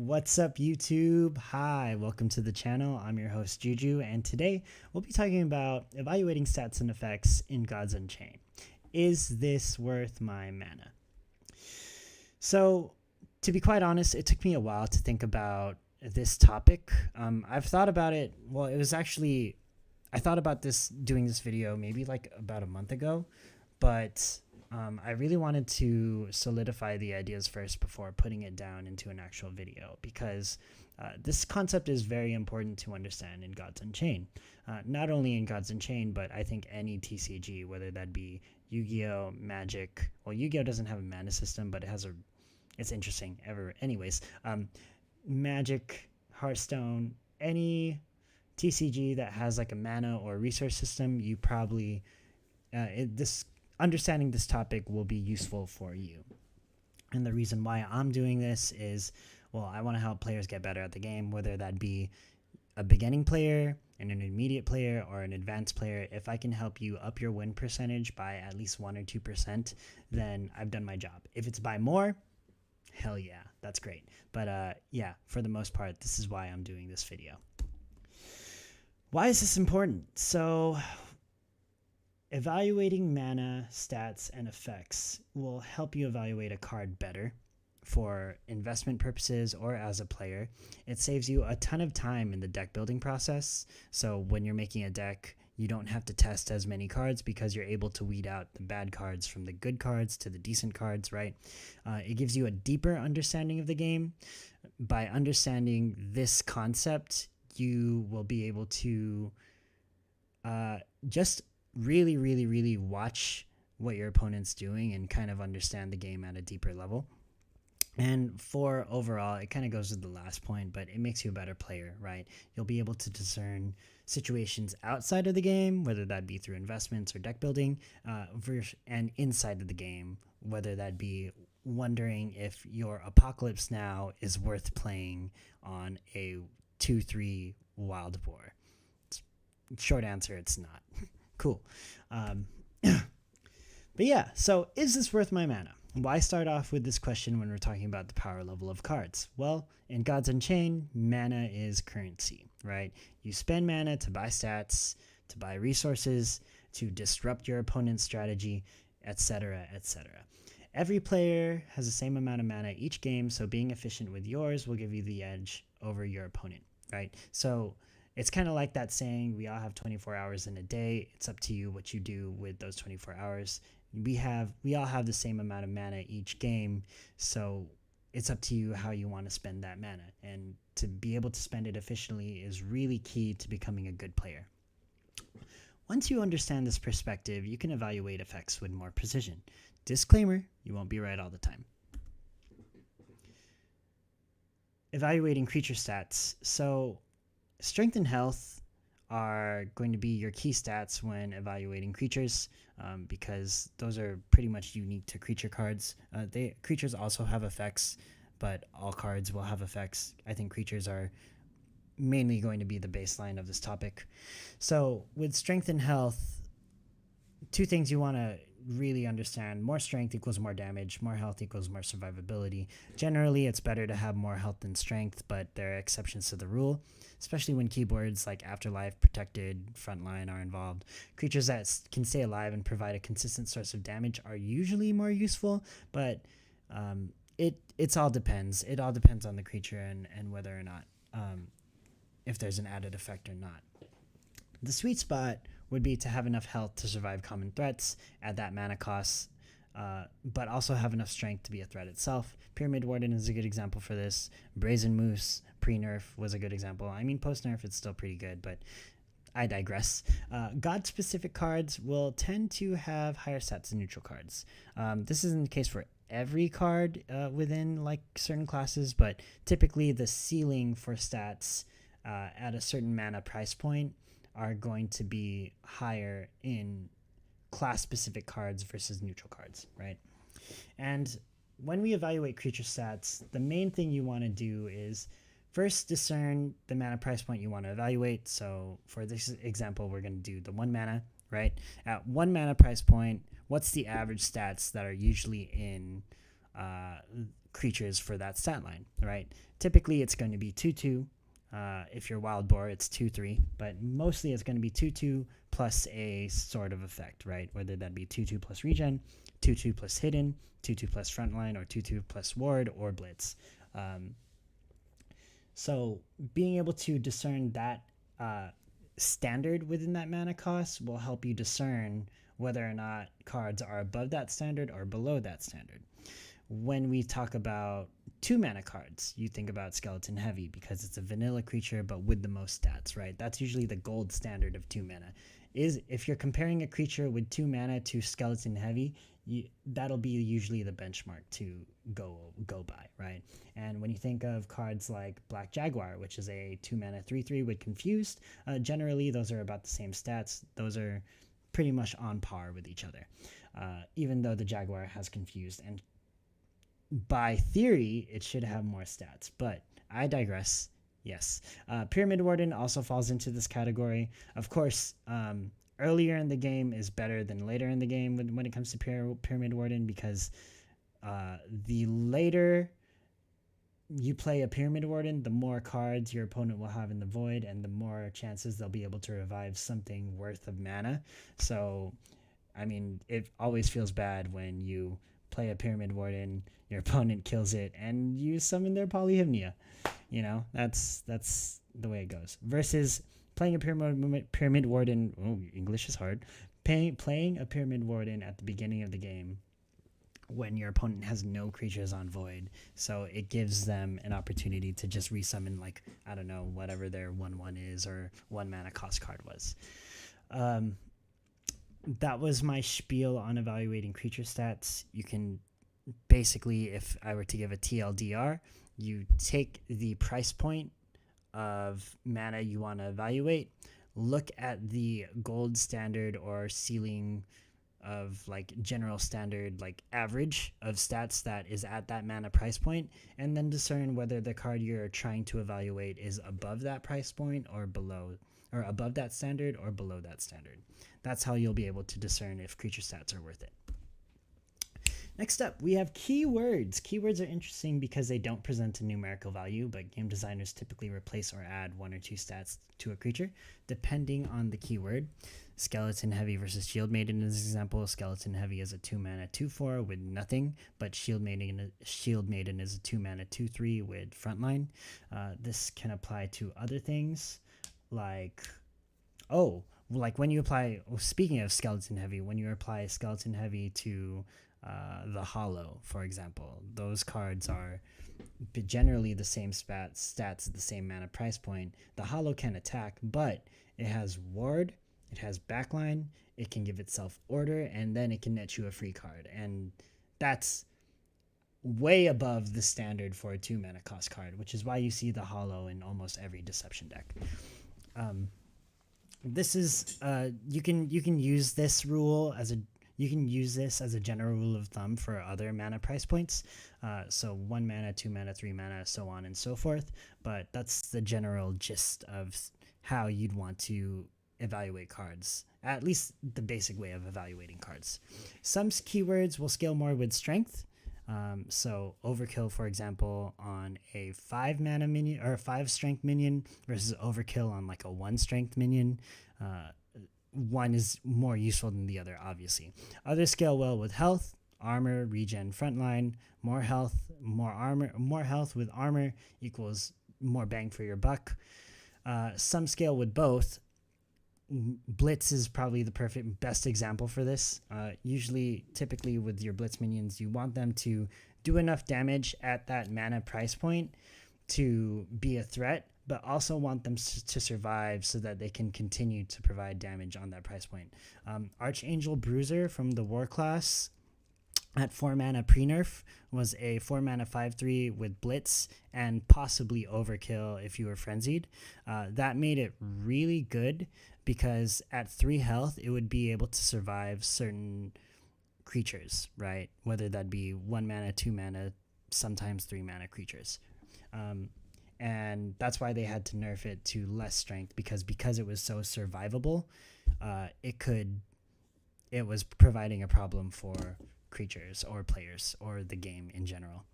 What's up, YouTube? Hi, welcome to the channel. I'm your host, Juju, and today we'll be talking about evaluating stats and effects in Gods Unchained. Is this worth my mana? So, to be quite honest, it took me a while to think about this topic. I've thought about it, I thought about doing this video maybe like about a month ago, but I really wanted to solidify the ideas first before putting it down into an actual video because this concept is very important to understand in Gods Unchained. Not only in Gods Unchained, but I think any TCG, whether that be Yu-Gi-Oh, Magic. Well, Yu-Gi-Oh doesn't have a mana system, but it's interesting. Anyways, Magic, Hearthstone, any TCG that has like a mana or resource system, you probably understanding this topic will be useful for you. And the reason why I'm doing this is, well, I want to help players get better at the game, whether that be a beginning player, an intermediate player, or an advanced player. If I can help you up your win percentage by at least 1 or 2%, then I've done my job. If it's by more, hell yeah, that's great. But yeah, for the most part, this is why I'm doing this video. Why is this important? So, evaluating mana, stats, and effects will help you evaluate a card better for investment purposes or as a player. It saves you a ton of time in the deck building process. So when you're making a deck, you don't have to test as many cards because you're able to weed out the bad cards from the good cards to the decent cards, right? It gives you a deeper understanding of the game. By understanding this concept, you will be able to just really watch what your opponent's doing and kind of understand the game at a deeper level. And for overall, it kind of goes with the last point, but it makes you a better player, right? You'll be able to discern situations outside of the game, whether that be through investments or deck building, and inside of the game, whether that be wondering if your Apocalypse Now is worth playing on a 2/3 Wild Boar. Short answer, it's not. Cool. But yeah, so is this worth my mana? Why start off with this question when we're talking about the power level of cards? Well, in Gods Unchained, mana is currency, right? You spend mana to buy stats, to buy resources, to disrupt your opponent's strategy, etc., etc. Every player has the same amount of mana each game, so being efficient with yours will give you the edge over your opponent, right? So it's kind of like that saying, we all have 24 hours in a day. It's up to you what you do with those 24 hours. We all have the same amount of mana each game, so it's up to you how you want to spend that mana. And to be able to spend it efficiently is really key to becoming a good player. Once you understand this perspective, you can evaluate effects with more precision. Disclaimer, you won't be right all the time. Evaluating creature stats. So strength and health are going to be your key stats when evaluating creatures because those are pretty much unique to creature cards. Creatures also have effects, but all cards will have effects. I think creatures are mainly going to be the baseline of this topic. So with strength and health, two things you want to really understand. More strength equals more damage, more health equals more survivability. Generally, it's better to have more health than strength, but there are exceptions to the rule, especially when keywords like Afterlife, Protected, Frontline are involved. Creatures that can stay alive and provide a consistent source of damage are usually more useful, but it all depends. It all depends on the creature and whether or not, if there's an added effect or not. The sweet spot would be to have enough health to survive common threats at that mana cost, but also have enough strength to be a threat itself. Pyramid Warden is a good example for this. Brazen Moose, pre-nerf, was a good example. I mean, post-nerf, it's still pretty good, but I digress. God-specific cards will tend to have higher stats than neutral cards. This isn't the case for every card within like certain classes, but typically the ceiling for stats at a certain mana price point are going to be higher in class-specific cards versus neutral cards, right? And when we evaluate creature stats, the main thing you want to do is first discern the mana price point you want to evaluate. So for this example, we're going to do the 1 mana, right? At 1 mana price point, what's the average stats that are usually in creatures for that stat line, right? Typically, it's going to be 2/2. If you're wild boar, it's 2/3, but mostly it's going to be 2/2 plus a sort of effect, right? Whether that be 2/2 plus regen, 2/2 plus hidden, 2/2 plus frontline, or 2/2 plus ward or blitz. So being able to discern that standard within that mana cost will help you discern whether or not cards are above that standard or below that standard. When we talk about 2 mana cards, you think about Skeleton Heavy because it's a vanilla creature but with the most stats, right? That's usually the gold standard of 2 mana. If you're comparing a creature with 2 mana to Skeleton Heavy, that'll be usually the benchmark to go by, right? And when you think of cards like Black Jaguar, which is a 2 mana 3/3 with Confused, generally those are about the same stats. Those are pretty much on par with each other, even though the Jaguar has Confused, and by theory it should have more stats, but I digress. Yes, Pyramid Warden also falls into this category. Of course, earlier in the game is better than later in the game when it comes to Pyramid Warden, because the later you play a Pyramid Warden, the more cards your opponent will have in the void, and the more chances they'll be able to revive something worth of mana. So, I mean, it always feels bad when you play a Pyramid Warden, your opponent kills it, and you summon their Polyhymnia. You know, that's the way it goes. Versus playing a Pyramid Warden, English is hard, playing a Pyramid Warden at the beginning of the game when your opponent has no creatures on void, so it gives them an opportunity to just resummon, like, I don't know, whatever their 1/1 is or 1 mana cost card was. That was my spiel on evaluating creature stats. You can basically, if I were to give a TLDR, you take the price point of mana you want to evaluate, look at the gold standard or ceiling of like general standard, like average of stats that is at that mana price point, and then discern whether the card you're trying to evaluate is above that price point or below, or above that standard or below that standard. That's how you'll be able to discern if creature stats are worth it. Next up, we have keywords. Keywords are interesting because they don't present a numerical value, but game designers typically replace or add 1 or 2 stats to a creature, depending on the keyword. Skeleton Heavy versus Shield Maiden is an example. Skeleton Heavy is a 2 mana 2/4 with nothing, but Shield Maiden is a 2 mana 2/3 with frontline. This can apply to other things like, when you apply, speaking of Skeleton Heavy, when you apply Skeleton Heavy to the Hollow, for example, those cards are generally the same stats at the same mana price point. The Hollow can attack, but it has ward, it has backline, it can give itself order, and then it can net you a free card, and that's way above the standard for a 2 mana cost card, which is why you see the Hollow in almost every Deception deck. This is you can use this rule as a general rule of thumb for other mana price points. So 1 mana, 2 mana, 3 mana, so on and so forth. But that's the general gist of how you'd want to evaluate cards, at least the basic way of evaluating cards. Some keywords will scale more with strength. So Overkill, for example, on a 5 mana minion or a 5 strength minion versus Overkill on like a 1 strength minion. One is more useful than the other, obviously. Others scale well with health, armor, regen, frontline. More health, more armor. More health with armor equals more bang for your buck. Some scale with both. Blitz is probably the best example for this. Typically with your Blitz minions, you want them to do enough damage at that mana price point to be a threat, but also want them to survive so that they can continue to provide damage on that price point. Archangel Bruiser from the War class at 4 mana pre-nerf was a 4 mana 5/3 with Blitz and possibly Overkill if you were Frenzied. That made it really good because at 3 health, it would be able to survive certain creatures, right? Whether that be 1 mana, 2 mana, sometimes 3 mana creatures. And that's why they had to nerf it to less strength, because it was so survivable, it was providing a problem for creatures or players or the game in general.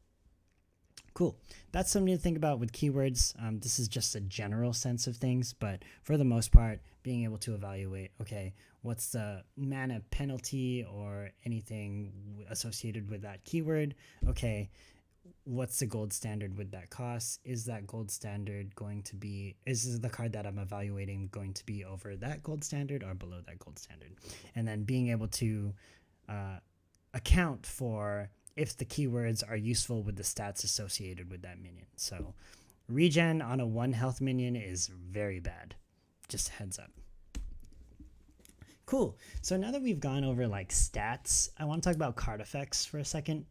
Cool. That's something to think about with keywords. This is just a general sense of things, but for the most part, being able to evaluate, okay, what's the mana penalty or anything associated with that keyword? Okay, what's the gold standard with that cost? Is that gold standard going to be, is the card that I'm evaluating going to be over that gold standard or below that gold standard? And then being able to account for if the keywords are useful with the stats associated with that minion. So regen on a 1 health minion is very bad. Just heads up. Cool. So now that we've gone over like stats, I want to talk about card effects for a second.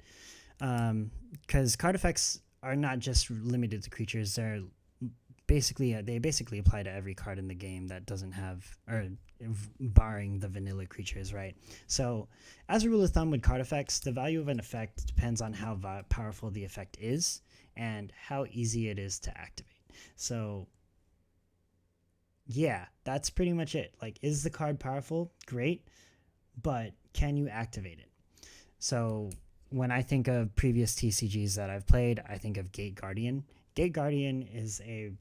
Because card effects are not just limited to creatures. They're they basically apply to every card in the game that doesn't have, or barring the vanilla creatures, right? So as a rule of thumb with card effects, the value of an effect depends on how powerful the effect is and how easy it is to activate. So yeah, that's pretty much it. Like, is the card powerful? Great, but can you activate it? So when I think of previous TCGs that I've played, I think of Gate Guardian. Gate Guardian is a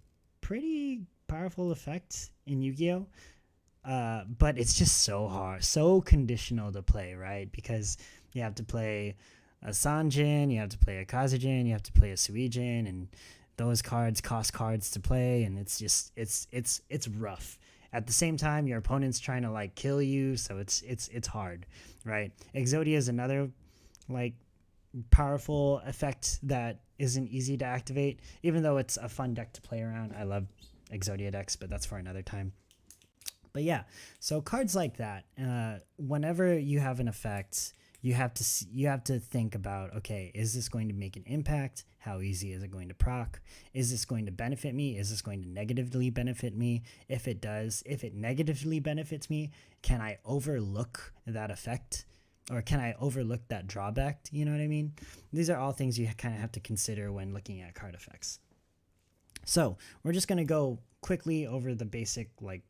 pretty powerful effect in Yu-Gi-Oh! But it's just so hard, so conditional to play, right? Because you have to play a Sanjin, you have to play a Kazujin, you have to play a Suijin, and those cards cost cards to play, and it's just it's rough. At the same time, your opponent's trying to like kill you, so it's hard, right? Exodia is another like powerful effect that isn't easy to activate, even though it's a fun deck to play around. I love Exodia decks, but that's for another time. But yeah, so cards like that, whenever you have an effect, you have to think about, okay, is this going to make an impact? How easy is it going to proc? Is this going to benefit me? Is this going to negatively benefit me? If it does, if it negatively benefits me, can I overlook that effect? Or can I overlook that drawback? You know what I mean? These are all things you kind of have to consider when looking at card effects. So we're just going to go quickly over the basic like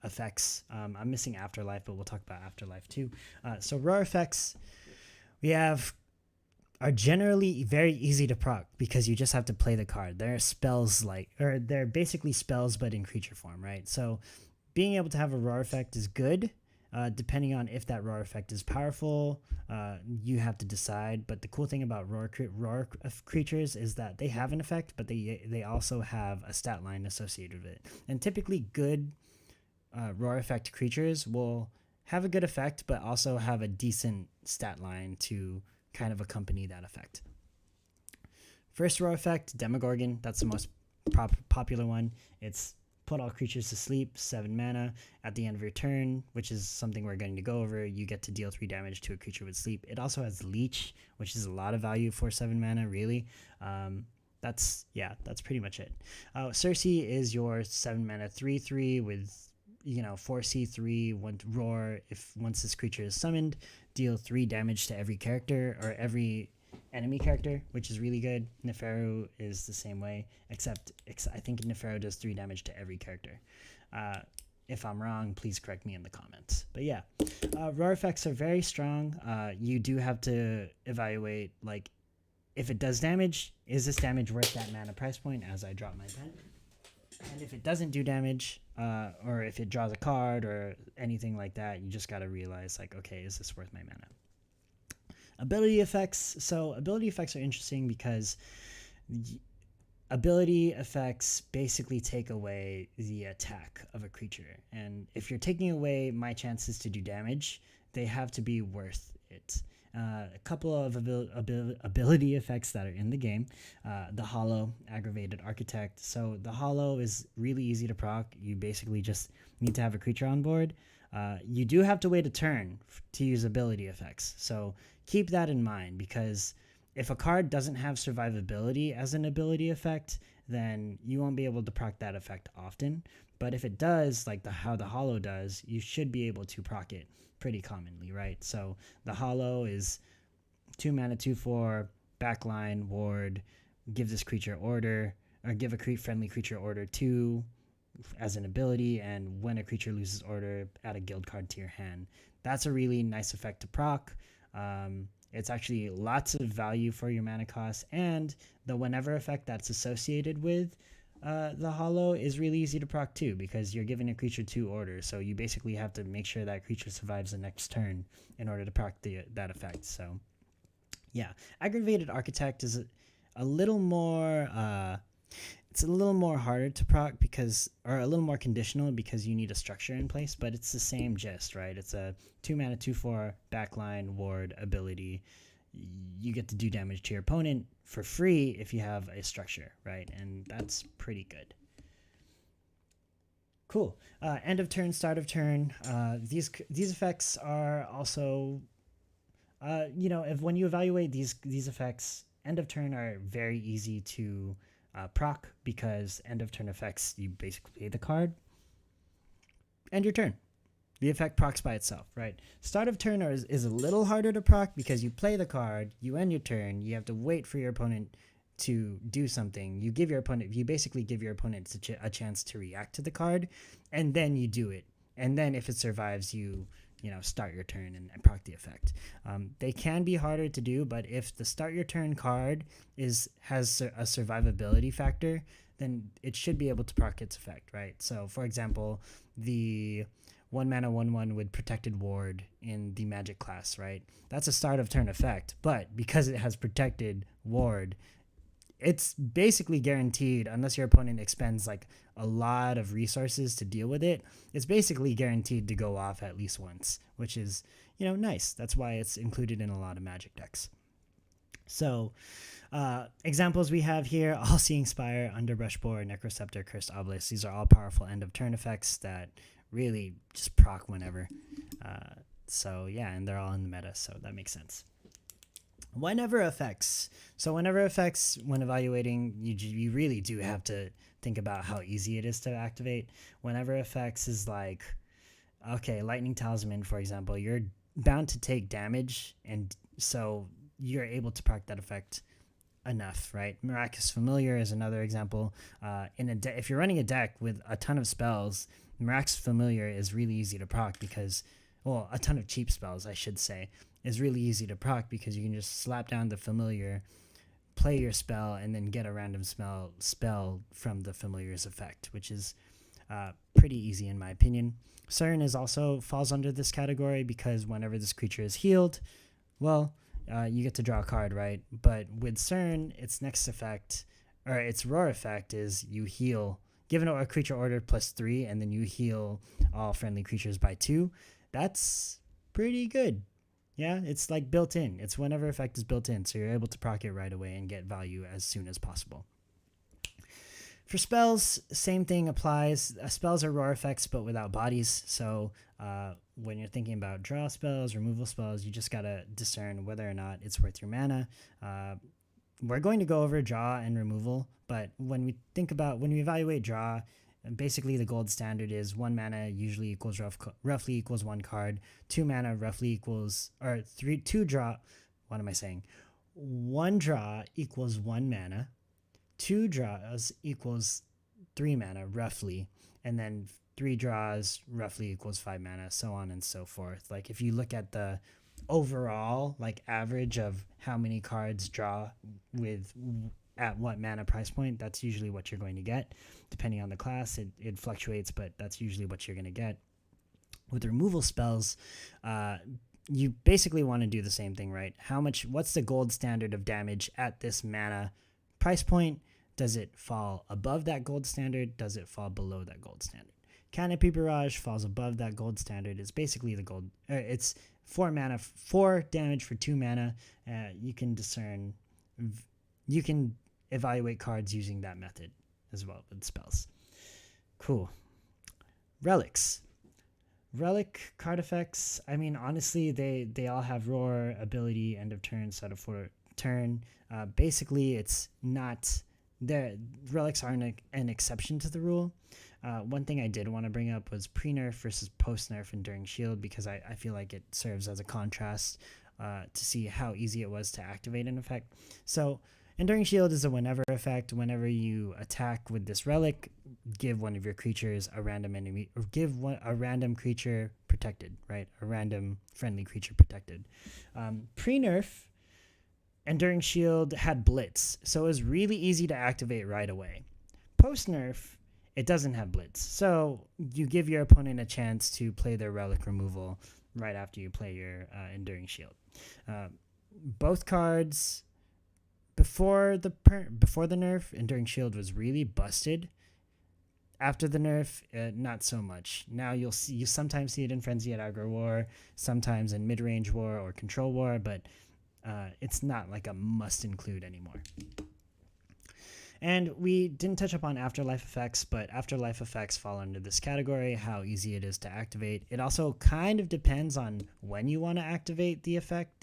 effects. I'm missing Afterlife, but we'll talk about Afterlife too. So raw effects are generally very easy to proc because you just have to play the card. They're spells they're basically spells but in creature form, right? So being able to have a raw effect is good. Depending on if that raw effect is powerful, you have to decide. But the cool thing about raw creatures is that they have an effect, but they also have a stat line associated with it. And typically good raw effect creatures will have a good effect, but also have a decent stat line to kind of accompany that effect. First raw effect, Demogorgon. That's the most popular one. It's put all creatures to sleep, 7 mana. At the end of your turn, which is something we're going to go over, you get to deal 3 damage to a creature with sleep. It also has Leech, which is a lot of value for 7 mana, really. That's pretty much it. Cersei is your 7 mana 3/3 with 4C3, 1 roar. Once this creature is summoned, deal 3 damage to every character or every enemy character, which is really good. Neferu is the same way, except I think Neferu does 3 damage to every character. If I'm wrong, please correct me in the comments. But yeah, raw effects are very strong. You do have to evaluate, like, if it does damage, is this damage worth that mana price point as I drop my pen? And if it doesn't do damage, or if it draws a card or anything like that, you just got to realize, like, okay, is this worth my mana? Ability effects. So ability effects are interesting because ability effects basically take away the attack of a creature. And if you're taking away my chances to do damage, they have to be worth it. A couple of ability effects that are in the game. The Hollow, Aggravated Architect. So the Hollow is really easy to proc. You basically just need to have a creature on board. You do have to wait a turn to use ability effects. So keep that in mind, because if a card doesn't have survivability as an ability effect, then you won't be able to proc that effect often. But if it does, like how the Hollow does, you should be able to proc it pretty commonly, right? So the Hollow is 2 mana, 2/4, backline, ward, give this creature order, or give a friendly creature order 2 as an ability, and when a creature loses order, add a guild card to your hand. That's a really nice effect to proc. It's actually lots of value for your mana cost, and the whenever effect that's associated with the hollow is really easy to proc too, because you're giving a creature 2 orders, so you basically have to make sure that creature survives the next turn in order to proc that effect. So yeah, Aggravated Architect is a little more it's a little more harder to proc because, or a little more conditional because you need a structure in place, but it's the same gist, right? It's a 2 mana 2/4 backline ward ability. You get to do damage to your opponent for free if you have a structure, right? And that's pretty good. Cool. End of turn, start of turn. These effects are also, if when you evaluate these effects, end of turn are very easy to proc, because end of turn effects, you basically play the card, end your turn. The effect procs by itself, right? Start of turn is a little harder to proc because you play the card, you end your turn, you have to wait for your opponent to do something. You basically give your opponent a chance to react to the card, and then you do it. And then if it survives, you start your turn and proc the effect. They can be harder to do, but if the start your turn card has a survivability factor, then it should be able to proc its effect, right? So for example, the 1 mana 1/1 with Protected Ward in the Magic class, right? That's a start of turn effect, but because it has Protected Ward, it's basically guaranteed, unless your opponent expends like a lot of resources to deal with it, it's basically guaranteed to go off at least once, which is, nice. That's why it's included in a lot of Magic decks. So examples we have here: All-Seeing Spire, Underbrush Boar, Necroceptor, Cursed Obelisk. These are all powerful end of turn effects that really just proc whenever. So yeah, and they're all in the meta, so that makes sense. Whenever effects. So whenever effects, when evaluating, you really do have to think about how easy it is to activate. Whenever effects is like, okay, Lightning Talisman, for example, you're bound to take damage, and so you're able to proc that effect enough, right? Miraculous Familiar is another example. If you're running a deck with a ton of spells, Miraculous Familiar is really easy to proc because, well, a ton of cheap spells, I should say, is really easy to proc because you can just slap down the Familiar, play your spell, and then get a random spell from the Familiar's effect, which is pretty easy in my opinion. CERN also falls under this category because whenever this creature is healed, well, you get to draw a card, right? But with CERN, its next effect, or its roar effect, is you heal. Given a creature order +3, and then you heal all friendly creatures by 2. That's pretty good. Yeah, it's like built in. It's whenever effect is built in, so you're able to proc it right away and get value as soon as possible. For spells, same thing applies. Spells are roar effects, but without bodies. So when you're thinking about draw spells, removal spells, you just gotta discern whether or not it's worth your mana. We're going to go over draw and removal, but when we evaluate draw, basically the gold standard is 1 mana usually equals roughly equals 1 card, 2 mana roughly equals, or 2 draw, what am I saying? 1 draw equals 1 mana, 2 draws equals 3 mana roughly, and then 3 draws roughly equals 5 mana, so on and so forth. Like if you look at the overall like average of how many cards draw with at what mana price point, that's usually what you're going to get. Depending on the class, it fluctuates, but that's usually what you're going to get. With removal spells, you basically want to do the same thing, right? What's the gold standard of damage at this mana price point? Does it fall above that gold standard? Does it fall below that gold standard? Canopy Barrage falls above that gold standard. It's basically the gold. It's 4 mana, 4 damage for 2 mana. You can evaluate cards using that method as well with spells. Cool. Relics. Relic card effects, I mean, honestly, they all have roar, ability, end of turn, set of for turn. Basically, it's not... relics aren't an exception to the rule. One thing I did want to bring up was pre-nerf versus post-nerf Enduring Shield, because I feel like it serves as a contrast to see how easy it was to activate an effect. So Enduring Shield is a whenever effect. Whenever you attack with this relic, give one of your creatures a random enemy, or give a random creature protected, right? A random friendly creature protected. Pre-nerf, Enduring Shield had Blitz, so it was really easy to activate right away. Post-nerf, it doesn't have Blitz, so you give your opponent a chance to play their relic removal right after you play your Enduring Shield. Both cards before the nerf, Enduring Shield was really busted. After the nerf, not so much. Now you sometimes see it in Frenzy at Aggro War, sometimes in Mid Range War or Control War, but it's not like a must include anymore. And we didn't touch upon afterlife effects, but afterlife effects fall under this category, how easy it is to activate. It also kind of depends on when you want to activate the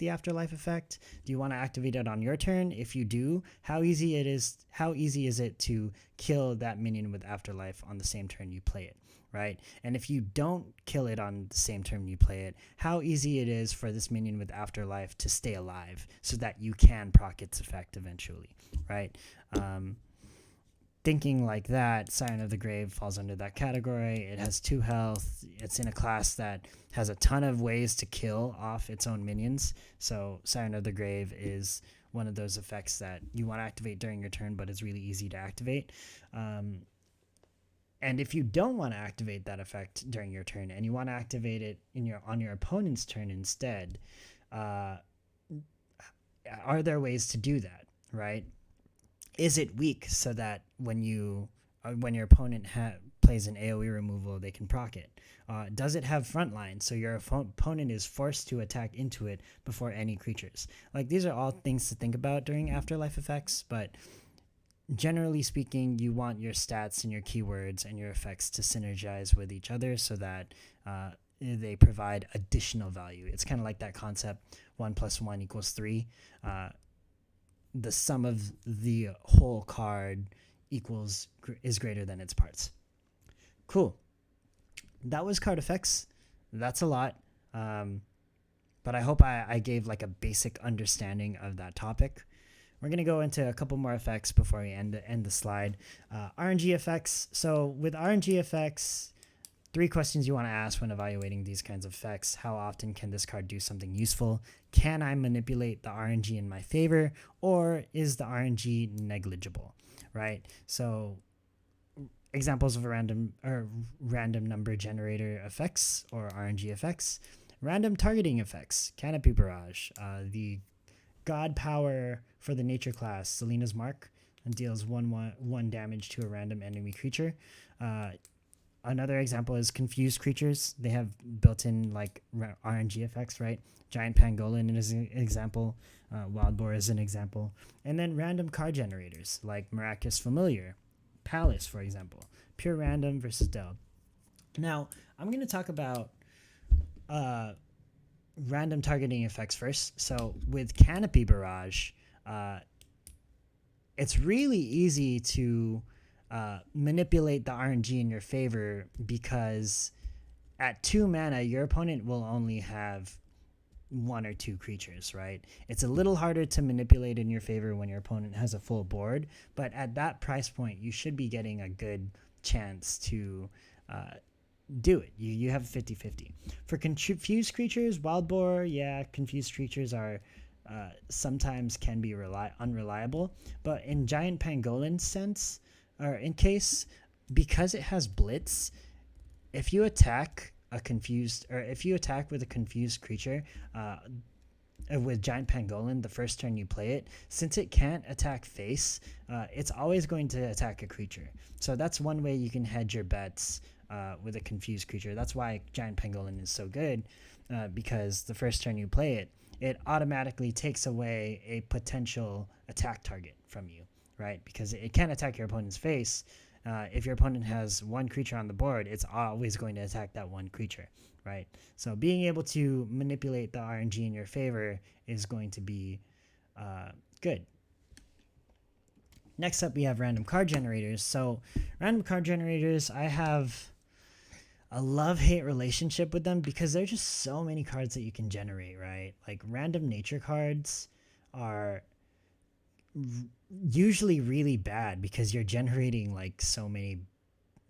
afterlife effect. Do you want to activate it on your turn? If you do, how easy is it to kill that minion with afterlife on the same turn you play it, right? And if you don't kill it on the same turn you play it, how easy it is for this minion with afterlife to stay alive so that you can proc its effect eventually, right? Thinking like that, Siren of the Grave falls under that category. It has 2 health. It's in a class that has a ton of ways to kill off its own minions. So Siren of the Grave is one of those effects that you want to activate during your turn, but it's really easy to activate. And if you don't want to activate that effect during your turn and you want to activate it on your opponent's turn instead, are there ways to do that, right? Is it weak so that when your opponent plays an AoE removal, they can proc it? Does it have frontline so your opponent is forced to attack into it before any creatures? Like, these are all things to think about during afterlife effects, but generally speaking, you want your stats and your keywords and your effects to synergize with each other so that they provide additional value. It's kind of like that concept 1 + 1 = 3. The sum of the whole card is greater than its parts. Cool. That was card effects. That's a lot. But I hope I gave like a basic understanding of that topic. We're going to go into a couple more effects before we end the slide. RNG effects. So with RNG effects, 3 questions you want to ask when evaluating these kinds of effects. How often can this card do something useful? Can I manipulate the RNG in my favor? Or is the RNG negligible, right? So examples of random number generator effects or RNG effects. Random targeting effects. Canopy Barrage. The God Power for the nature class, Selena's Mark, and deals 1 damage to a random enemy creature. Another example is confused creatures. They have built-in like RNG effects, right? Giant Pangolin is an example. Wild Boar is an example. And then random card generators like Miraculous Familiar, Palace, for example. Pure random versus Delve. Now, I'm going to talk about random targeting effects first. So with Canopy Barrage, it's really easy to manipulate the RNG in your favor because at 2 mana, your opponent will only have 1 or 2 creatures, right? It's a little harder to manipulate in your favor when your opponent has a full board, but at that price point, you should be getting a good chance to do it. You have 50-50. For confused creatures, Wild Boar, yeah, confused creatures are sometimes can be unreliable, but in Giant Pangolin sense, or in case, because it has Blitz, if you attack with a confused creature with Giant Pangolin the first turn you play it, since it can't attack face, it's always going to attack a creature. So that's one way you can hedge your bets with a confused creature. That's why Giant Pangolin is so good, because the first turn you play it, it automatically takes away a potential attack target from you, right? Because it can't attack your opponent's face. If your opponent has 1 creature on the board, it's always going to attack that 1 creature, right? So being able to manipulate the RNG in your favor is going to be good. Next up, we have random card generators. So random card generators, I have a love-hate relationship with them because there's just so many cards that you can generate, right? Like random nature cards are usually really bad because you're generating like so many.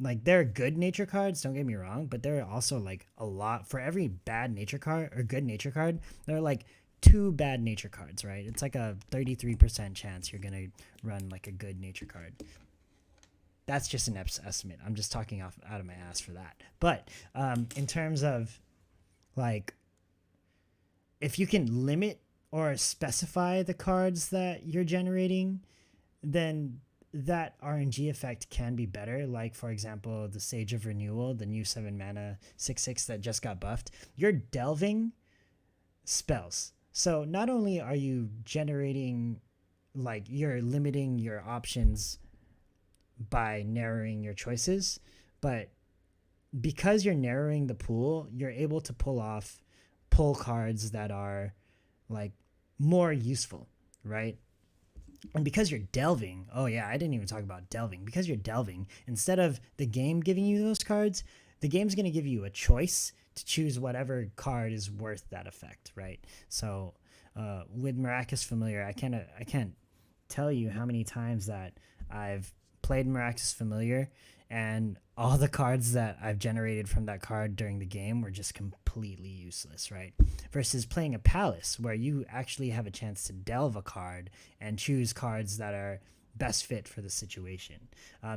Like, they're good nature cards, don't get me wrong, but there are also like a lot for every bad nature card or good nature card. There are like two bad nature cards, right? It's like a 33% chance you're gonna run like a good nature card. That's just an estimate. I'm just talking out of my ass for that. But in terms of like, if you can limit or specify the cards that you're generating, then that RNG effect can be better. Like, for example, the Sage of Renewal, the new 7 mana 6/6 that just got buffed. You're delving spells. So not only are you generating, like, you're limiting your options by narrowing your choices, but because you're narrowing the pool, you're able to pull cards that are like more useful, right? And because you're delving, oh yeah, I didn't even talk about delving. Because you're delving, instead of the game giving you those cards, the game's going to give you a choice to choose whatever card is worth that effect, right? So with Miraculous Familiar, I can't tell you how many times that I've played Miraculous Familiar and all the cards that I've generated from that card during the game were just completely useless, right? Versus playing a Palace, where you actually have a chance to delve a card and choose cards that are best fit for the situation.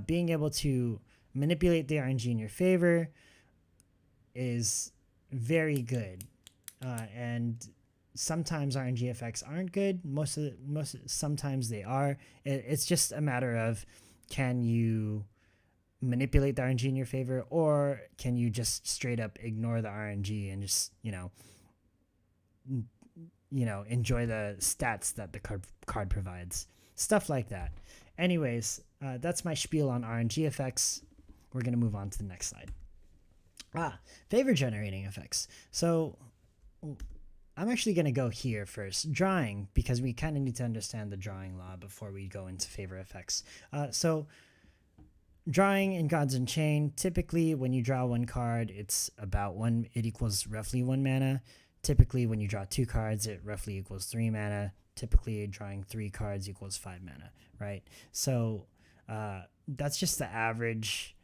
Being able to manipulate the RNG in your favor is very good, and sometimes RNG effects aren't good. Sometimes they are. It's just a matter of, can you manipulate the RNG in your favor, or can you just straight up ignore the RNG and just enjoy the stats that the card provides, stuff like that. Anyways, that's my spiel on RNG effects. We're gonna move on to the next slide. Favor generating effects. So I'm actually going to go here first. Drawing, because we kind of need to understand the drawing law before we go into favor effects. So drawing in Gods Unchained, typically when you draw one card, it equals roughly 1 mana. Typically when you draw 2 cards, it roughly equals 3 mana. Typically drawing 3 cards equals 5 mana, right? So that's just the average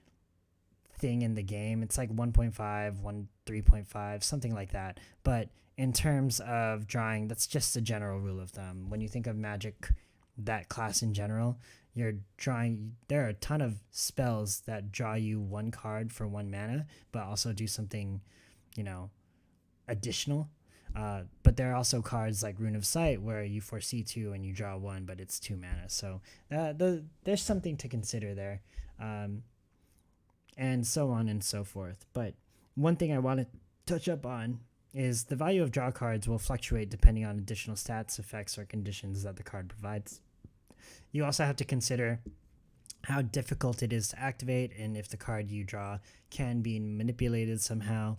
thing in the game. It's like 1.5, 3.5, something like that. But in terms of drawing, that's just a general rule of thumb. When you think of Magic, that class in general, you're drawing, there are a ton of spells that draw you 1 card for 1 mana, but also do something, additional. But there are also cards like Rune of Sight where you foresee 2 and you draw 1, but it's 2 mana. So there's something to consider there. And so on and so forth. But one thing I want to touch up on is the value of draw cards will fluctuate depending on additional stats, effects, or conditions that the card provides. You also have to consider how difficult it is to activate and if the card you draw can be manipulated somehow.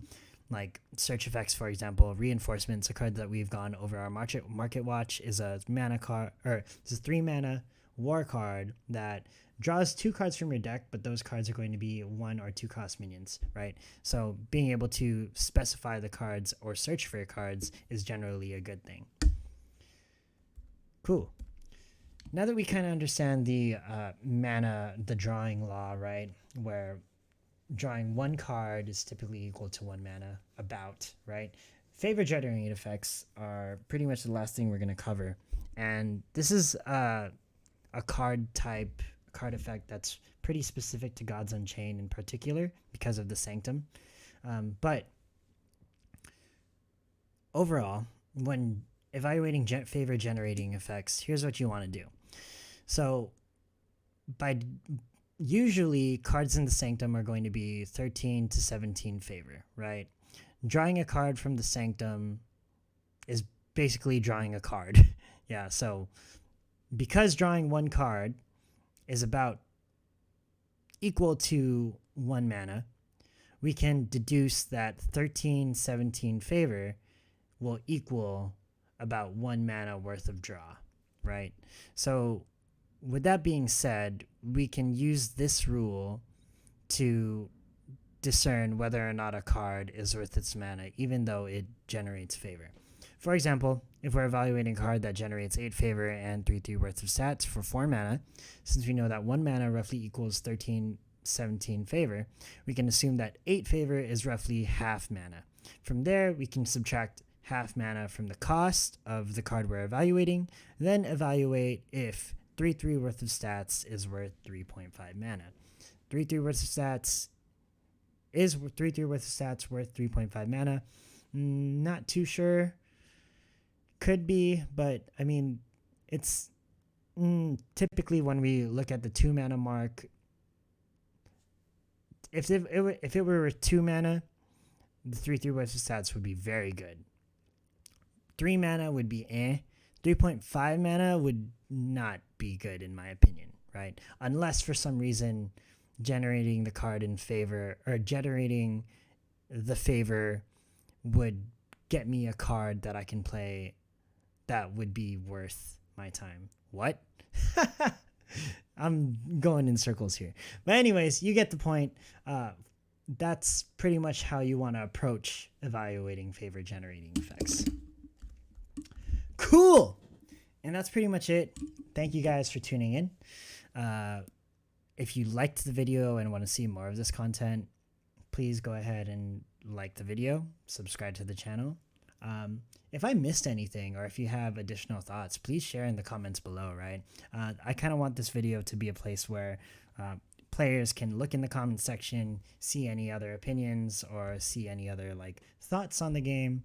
Like search effects, for example, reinforcements, a card that we've gone over our market watch, is a mana card, or it's a 3 mana war card that draws 2 cards from your deck, but those cards are going to be 1 or 2 cost minions, right? So being able to specify the cards or search for your cards is generally a good thing. Cool. Now that we kind of understand the the drawing law, right, where drawing 1 card is typically equal to 1 mana, right? Favor generating effects are pretty much the last thing we're going to cover. And this is a card effect that's pretty specific to Gods Unchained in particular because of the Sanctum. But overall, when evaluating favor generating effects, here's what you want to do. So usually cards in the Sanctum are going to be 13 to 17 favor, right? Drawing a card from the Sanctum is basically drawing a card. Yeah, so because drawing 1 card is about equal to 1 mana, we can deduce that 13-17 favor will equal about 1 mana worth of draw, right? So with that being said, we can use this rule to discern whether or not a card is worth its mana, even though it generates favor. For example, if we're evaluating a card that generates 8 favor and 3/3 worth of stats for 4 mana, since we know that 1 mana roughly equals 17 favor, we can assume that 8 favor is roughly half mana. From there, we can subtract half mana from the cost of the card we're evaluating, then evaluate if 3/3 worth of stats is worth 3.5 mana. 3/3 worth of stats is 3/3 worth of stats worth 3.5 mana? Not too sure. Could be, but I mean, it's typically when we look at the 2 mana mark, if it were 2 mana, the 3/3 worth of stats would be very good. 3 mana would be 3.5 mana would not be good in my opinion, right? Unless for some reason generating the card in favor or generating the favor would get me a card that I can play that would be worth my time. What? I'm going in circles here. But anyways, you get the point. That's pretty much how you want to approach evaluating favor generating effects. Cool. And that's pretty much it. Thank you guys for tuning in. If you liked the video and want to see more of this content, please go ahead and like the video, subscribe to the channel. If I missed anything or if you have additional thoughts, please share in the comments below, right? I kind of want this video to be a place where players can look in the comment section, see any other opinions or see any other like thoughts on the game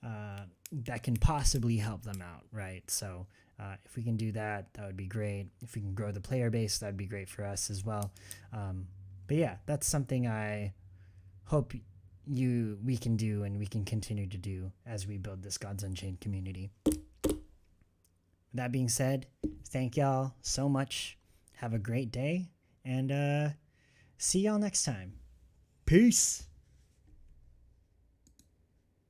that can possibly help them out, right? So if we can do that, that would be great. If we can grow the player base, that would be great for us as well. But yeah, that's something I hope we can do and we can continue to do as we build this Gods Unchained community. That being said, thank y'all so much. Have a great day and see y'all next time. Peace.